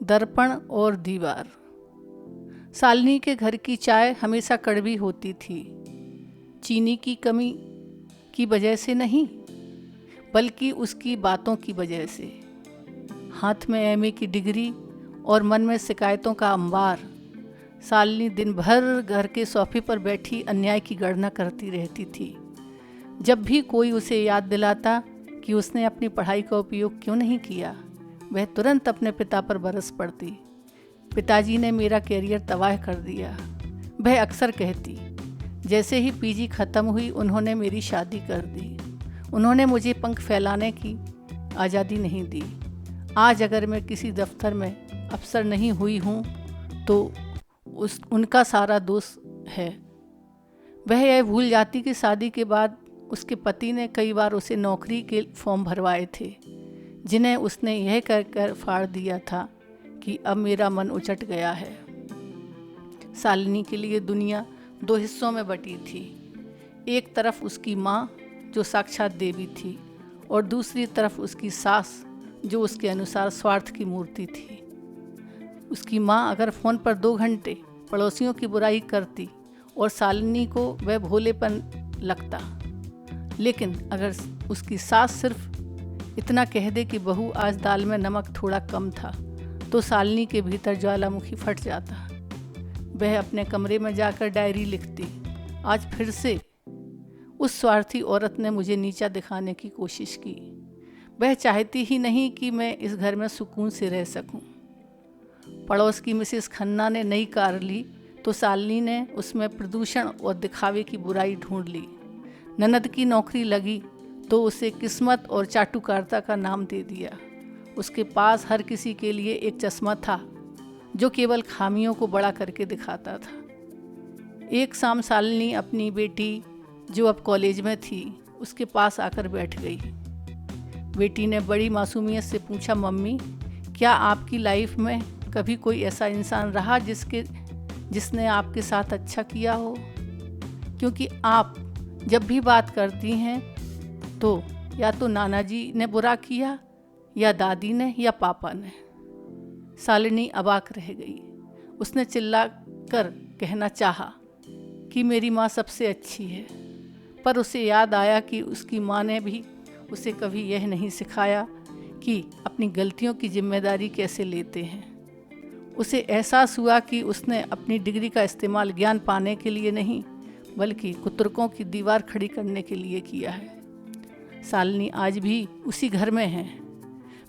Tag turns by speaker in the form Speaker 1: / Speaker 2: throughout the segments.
Speaker 1: दर्पण और दीवार। शालिनी के घर की चाय हमेशा कड़वी होती थी। चीनी की कमी की वजह से नहीं, बल्कि उसकी बातों की वजह से। हाथ में एमए की डिग्री और मन में शिकायतों का अंबार। शालिनी दिन भर घर के सोफे पर बैठी अन्याय की गणना करती रहती थी। जब भी कोई उसे याद दिलाता कि उसने अपनी पढ़ाई का उपयोग क्यों नहीं किया, वह तुरंत अपने पिता पर बरस पड़ती। पिताजी ने मेरा कैरियर तबाह कर दिया, वह अक्सर कहती। जैसे ही पीजी ख़त्म हुई उन्होंने मेरी शादी कर दी। उन्होंने मुझे पंख फैलाने की आज़ादी नहीं दी। आज अगर मैं किसी दफ्तर में अफसर नहीं हुई हूँ तो उनका सारा दोष है। वह यह भूल जाती कि शादी के बाद उसके पति ने कई बार उसे नौकरी के फॉर्म भरवाए थे, जिन्हें उसने यह कहकर फाड़ दिया था कि अब मेरा मन उचट गया है। शालिनी के लिए दुनिया दो हिस्सों में बटी थी। एक तरफ उसकी माँ जो साक्षात देवी थी, और दूसरी तरफ उसकी सास जो उसके अनुसार स्वार्थ की मूर्ति थी। उसकी माँ अगर फ़ोन पर 2 घंटे पड़ोसियों की बुराई करती और शालिनी को वह भोलेपन लगता, लेकिन अगर उसकी सास सिर्फ इतना कह दे कि बहू आज दाल में नमक थोड़ा कम था, तो शालिनी के भीतर ज्वालामुखी फट जाता। वह अपने कमरे में जाकर डायरी लिखती, आज फिर से उस स्वार्थी औरत ने मुझे नीचा दिखाने की कोशिश की। वह चाहती ही नहीं कि मैं इस घर में सुकून से रह सकूं। पड़ोस की मिसेस खन्ना ने नई कार ली तो शालिनी ने उसमें प्रदूषण और दिखावे की बुराई ढूंढ ली। ननद की नौकरी लगी तो उसे किस्मत और चाटुकारिता का नाम दे दिया। उसके पास हर किसी के लिए एक चश्मा था जो केवल खामियों को बड़ा करके दिखाता था। एक शाम शालिनी अपनी बेटी जो अब कॉलेज में थी उसके पास आकर बैठ गई। बेटी ने बड़ी मासूमियत से पूछा, मम्मी क्या आपकी लाइफ में कभी कोई ऐसा इंसान रहा जिसने आपके साथ अच्छा किया हो? क्योंकि आप जब भी बात करती हैं तो या तो नाना जी ने बुरा किया, या दादी ने, या पापा ने। शालिनी अवाक रह गई। उसने चिल्ला कर कहना चाहा कि मेरी माँ सबसे अच्छी है, पर उसे याद आया कि उसकी माँ ने भी उसे कभी यह नहीं सिखाया कि अपनी गलतियों की जिम्मेदारी कैसे लेते हैं। उसे एहसास हुआ कि उसने अपनी डिग्री का इस्तेमाल ज्ञान पाने के लिए नहीं, बल्कि कुतर्कों की दीवार खड़ी करने के लिए किया है। शालिनी आज भी उसी घर में है।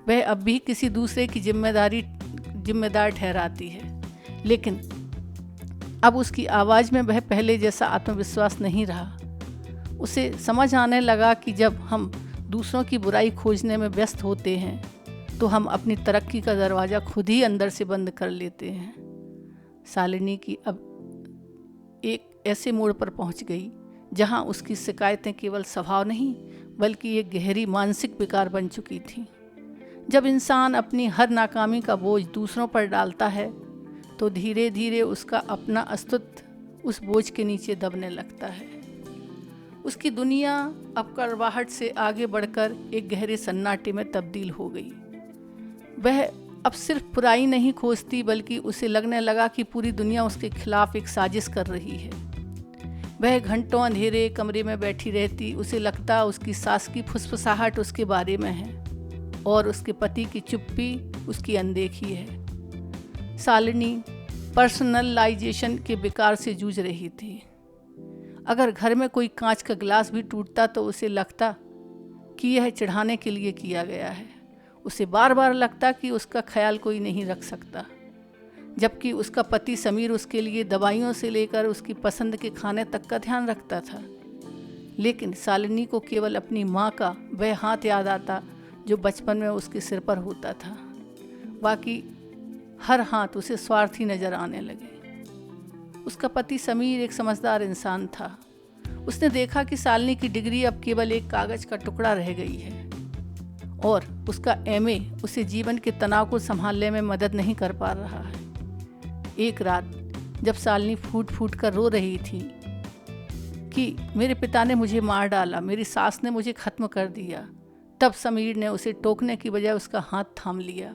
Speaker 1: वह अब भी किसी दूसरे की जिम्मेदार ठहराती है, लेकिन अब उसकी आवाज़ में वह पहले जैसा आत्मविश्वास नहीं रहा। उसे समझ आने लगा कि जब हम दूसरों की बुराई खोजने में व्यस्त होते हैं तो हम अपनी तरक्की का दरवाज़ा खुद ही अंदर से बंद कर लेते हैं। शालिनी की अब एक ऐसे मोड़ पर पहुंच गई जहां उसकी शिकायतें केवल स्वभाव नहीं बल्कि एक गहरी मानसिक विकार बन चुकी थी। जब इंसान अपनी हर नाकामी का बोझ दूसरों पर डालता है तो धीरे धीरे उसका अपना अस्तित्व उस बोझ के नीचे दबने लगता है। उसकी दुनिया अब कड़वाहट से आगे बढ़कर एक गहरे सन्नाटे में तब्दील हो गई। वह अब सिर्फ बुराई नहीं खोजती, बल्कि उसे लगने लगा कि पूरी दुनिया उसके खिलाफ एक साजिश कर रही है। वह घंटों अंधेरे कमरे में बैठी रहती। उसे लगता उसकी सास की फुसफुसाहट उसके बारे में है और उसके पति की चुप्पी उसकी अनदेखी है। शालिनी पर्सनलाइजेशन के विकार से जूझ रही थी। अगर घर में कोई कांच का गिलास भी टूटता तो उसे लगता कि यह चढ़ाने के लिए किया गया है। उसे बार बार लगता कि उसका ख्याल कोई नहीं रख सकता, जबकि उसका पति समीर उसके लिए दवाइयों से लेकर उसकी पसंद के खाने तक का ध्यान रखता था। लेकिन शालिनी को केवल अपनी माँ का वह हाथ याद आता जो बचपन में उसके सिर पर होता था। बाकी हर हाथ उसे स्वार्थी नजर आने लगे। उसका पति समीर एक समझदार इंसान था। उसने देखा कि शालिनी की डिग्री अब केवल एक कागज का टुकड़ा रह गई है और उसका एमए उसे जीवन के तनाव को संभालने में मदद नहीं कर पा रहा है। एक रात जब शालिनी फूट फूट कर रो रही थी कि मेरे पिता ने मुझे मार डाला, मेरी सास ने मुझे ख़त्म कर दिया, तब समीर ने उसे टोकने की बजाय उसका हाथ थाम लिया।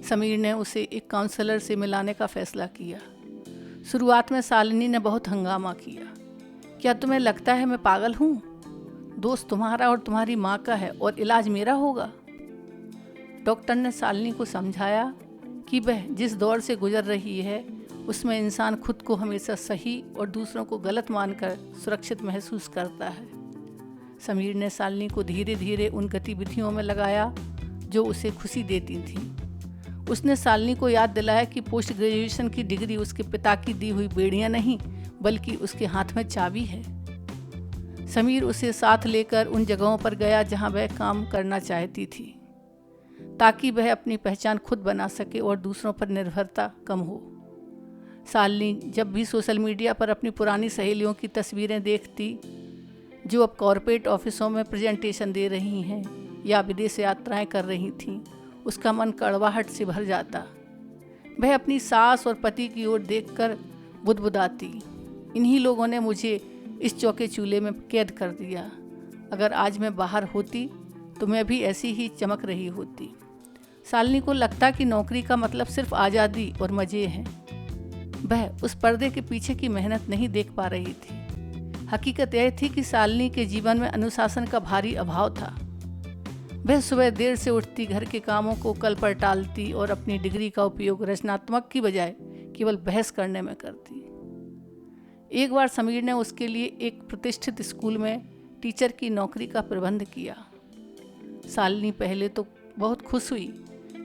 Speaker 1: समीर ने उसे एक काउंसलर से मिलाने का फैसला किया। शुरुआत में शालिनी ने बहुत हंगामा किया। क्या तुम्हें लगता है मैं पागल हूँ? दोस्त तुम्हारा और तुम्हारी माँ का है और इलाज मेरा होगा। डॉक्टर ने शालिनी को समझाया कि वह जिस दौर से गुजर रही है उसमें इंसान खुद को हमेशा सही और दूसरों को गलत मानकर सुरक्षित महसूस करता है। समीर ने शालिनी को धीरे धीरे उन गतिविधियों में लगाया जो उसे खुशी देती थी। उसने शालिनी को याद दिलाया कि पोस्ट ग्रेजुएशन की डिग्री उसके पिता की दी हुई बेड़ियां नहीं बल्कि उसके हाथ में चाबी है। समीर उसे साथ लेकर उन जगहों पर गया जहां वह काम करना चाहती थी ताकि वह अपनी पहचान खुद बना सके और दूसरों पर निर्भरता कम हो। शालिनी जब भी सोशल मीडिया पर अपनी पुरानी सहेलियों की तस्वीरें देखती जो अब कॉरपोरेट ऑफिसों में प्रेजेंटेशन दे रही हैं या विदेश यात्राएं कर रही थीं, उसका मन कड़वाहट से भर जाता। वह अपनी सास और पति की ओर देखकर बुदबुदाती, इन्हीं लोगों ने मुझे इस चौके चूल्हे में कैद कर दिया। अगर आज मैं बाहर होती तो मैं भी ऐसी ही चमक रही होती। शालिनी को लगता कि नौकरी का मतलब सिर्फ आज़ादी और मज़े हैं। वह उस पर्दे के पीछे की मेहनत नहीं देख पा रही थी। हकीकत यह थी कि शालिनी के जीवन में अनुशासन का भारी अभाव था। वह सुबह देर से उठती, घर के कामों को कल पर टालती और अपनी डिग्री का उपयोग रचनात्मक की बजाय केवल बहस करने में करती। एक बार समीर ने उसके लिए एक प्रतिष्ठित स्कूल में टीचर की नौकरी का प्रबंध किया। शालिनी पहले तो बहुत खुश हुई,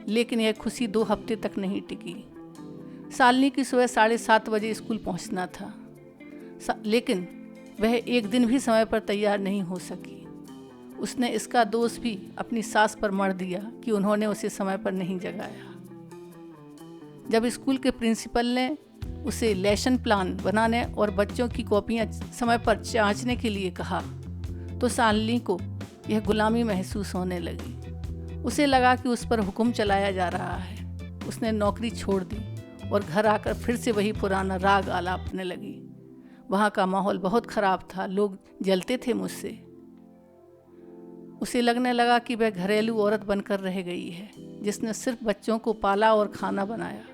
Speaker 1: लेकिन यह खुशी 2 हफ्ते तक नहीं टिकी। शालिनी की सुबह 7:30 बजे स्कूल पहुंचना था, लेकिन वह एक दिन भी समय पर तैयार नहीं हो सकी। उसने इसका दोष भी अपनी सास पर मढ़ दिया कि उन्होंने उसे समय पर नहीं जगाया। जब स्कूल के प्रिंसिपल ने उसे लेसन प्लान बनाने और बच्चों की कॉपियां समय पर जांचने के लिए कहा तो शालिनी को यह गुलामी महसूस होने लगी। उसे लगा कि उस पर हुक्म चलाया जा रहा है। उसने नौकरी छोड़ दी और घर आकर फिर से वही पुराना राग आलापने लगी। वहाँ का माहौल बहुत ख़राब था, लोग जलते थे मुझसे। उसे लगने लगा कि वह घरेलू औरत बनकर रह गई है जिसने सिर्फ बच्चों को पाला और खाना बनाया।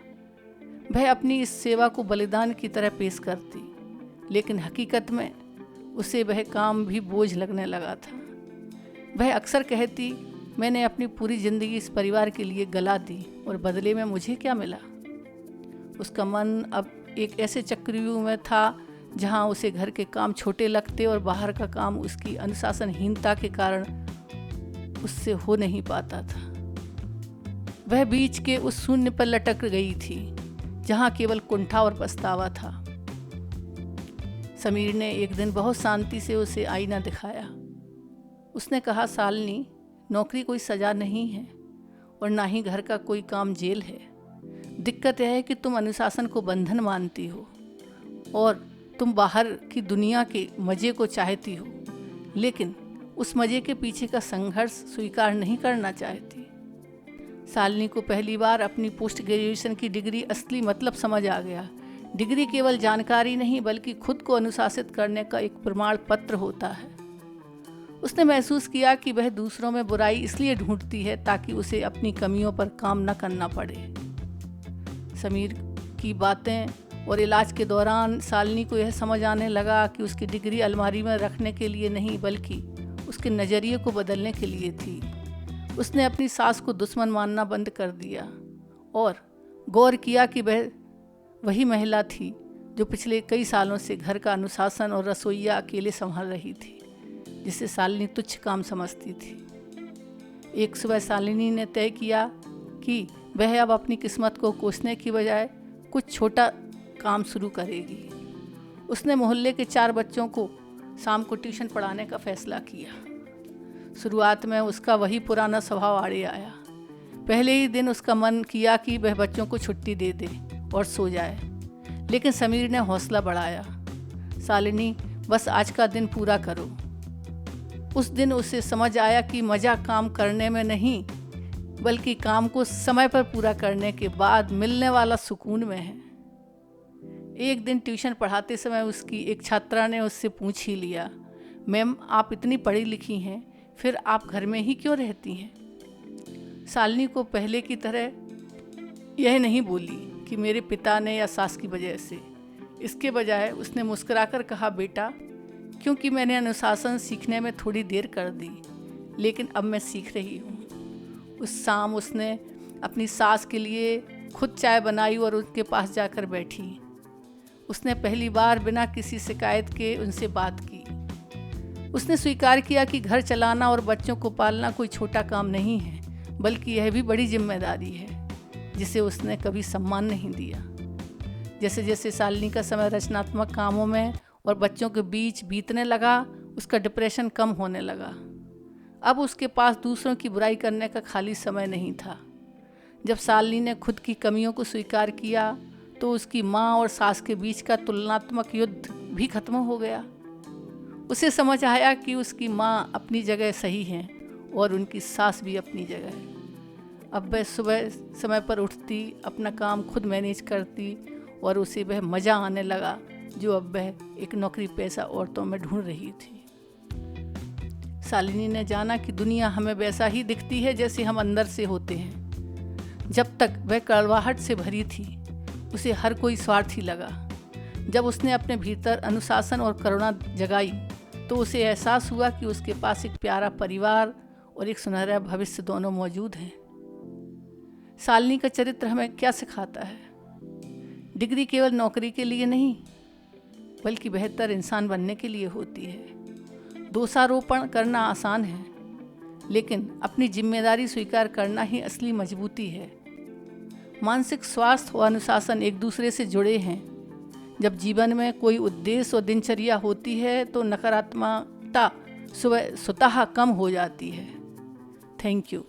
Speaker 1: वह अपनी इस सेवा को बलिदान की तरह पेश करती, लेकिन हकीकत में उसे वह काम भी बोझ लगने लगा था। वह अक्सर कहती, मैंने अपनी पूरी ज़िंदगी इस परिवार के लिए गला दी और बदले में मुझे क्या मिला। उसका मन अब एक ऐसे चक्रव्यूह में था जहाँ उसे घर के काम छोटे लगते और बाहर का काम उसकी अनुशासनहीनता के कारण उससे हो नहीं पाता था। वह बीच के उस शून्य पर लटक गई थी जहाँ केवल कुंठा और पछतावा था। समीर ने एक दिन बहुत शांति से उसे आईना दिखाया। उसने कहा, शालिनी, नौकरी कोई सजा नहीं है और ना ही घर का कोई काम जेल है। दिक्कत यह है कि तुम अनुशासन को बंधन मानती हो और तुम बाहर की दुनिया के मज़े को चाहती हो, लेकिन उस मज़े के पीछे का संघर्ष स्वीकार नहीं करना चाहती। शालिनी को पहली बार अपनी पोस्ट ग्रेजुएशन की डिग्री असली मतलब समझ आ गया। डिग्री केवल जानकारी नहीं बल्कि खुद को अनुशासित करने का एक प्रमाण पत्र होता है। उसने महसूस किया कि वह दूसरों में बुराई इसलिए ढूंढती है ताकि उसे अपनी कमियों पर काम न करना पड़े। समीर की बातें और इलाज के दौरान शालिनी को यह समझ आने लगा कि उसकी डिग्री अलमारी में रखने के लिए नहीं बल्कि उसके नज़रिए को बदलने के लिए थी। उसने अपनी सास को दुश्मन मानना बंद कर दिया और गौर किया कि वह वही महिला थी जो पिछले कई सालों से घर का अनुशासन और रसोइया अकेले संभाल रही थी, जिसे शालिनी तुच्छ काम समझती थी। एक सुबह शालिनी ने तय किया कि वह अब अपनी किस्मत को कोसने की बजाय कुछ छोटा काम शुरू करेगी। उसने मोहल्ले के 4 बच्चों को शाम को ट्यूशन पढ़ाने का फैसला किया। शुरुआत में उसका वही पुराना स्वभाव आड़े आया। पहले ही दिन उसका मन किया कि वह बच्चों को छुट्टी दे दे और सो जाए, लेकिन समीर ने हौसला बढ़ाया। शालिनी, बस आज का दिन पूरा करो। उस दिन उसे समझ आया कि मज़ा काम करने में नहीं बल्कि काम को समय पर पूरा करने के बाद मिलने वाला सुकून में है। एक दिन ट्यूशन पढ़ाते समय उसकी एक छात्रा ने उससे पूछ ही लिया, मैम, आप इतनी पढ़ी लिखी हैं, फिर आप घर में ही क्यों रहती हैं? शालिनी को पहले की तरह यह नहीं बोली कि मेरे पिता ने या सास की वजह से। इसके बजाय उसने मुस्कुराकर कहा, बेटा, क्योंकि मैंने अनुशासन सीखने में थोड़ी देर कर दी, लेकिन अब मैं सीख रही हूँ। उस शाम उसने अपनी सास के लिए खुद चाय बनाई और उनके पास जाकर बैठी। उसने पहली बार बिना किसी शिकायत के उनसे बात की। उसने स्वीकार किया कि घर चलाना और बच्चों को पालना कोई छोटा काम नहीं है, बल्कि यह भी बड़ी जिम्मेदारी है जिसे उसने कभी सम्मान नहीं दिया। जैसे जैसे शालिनी का समय रचनात्मक कामों में और बच्चों के बीच बीतने लगा, उसका डिप्रेशन कम होने लगा। अब उसके पास दूसरों की बुराई करने का खाली समय नहीं था। जब शालिनी ने खुद की कमियों को स्वीकार किया तो उसकी माँ और सास के बीच का तुलनात्मक युद्ध भी खत्म हो गया। उसे समझ आया कि उसकी माँ अपनी जगह सही है और उनकी सास भी अपनी जगह। अब वह सुबह समय पर उठती, अपना काम खुद मैनेज करती और उसे वह मज़ा आने लगा जो अब वह एक नौकरी पेशा औरतों में ढूंढ रही थी। शालिनी ने जाना कि दुनिया हमें वैसा ही दिखती है जैसे हम अंदर से होते हैं। जब तक वह कड़वाहट से भरी थी, उसे हर कोई स्वार्थी लगा। जब उसने अपने भीतर अनुशासन और करुणा जगाई तो उसे एहसास हुआ कि उसके पास एक प्यारा परिवार और एक सुनहरा भविष्य दोनों मौजूद हैं। शालिनी का चरित्र हमें क्या सिखाता है? डिग्री केवल नौकरी के लिए नहीं, बल्कि बेहतर इंसान बनने के लिए होती है। दोषारोपण करना आसान है, लेकिन अपनी जिम्मेदारी स्वीकार करना ही असली मजबूती है। मानसिक स्वास्थ्य और अनुशासन एक दूसरे से जुड़े हैं। जब जीवन में कोई उद्देश्य और दिनचर्या होती है तो नकारात्मकता स्वतः कम हो जाती है। Thank you.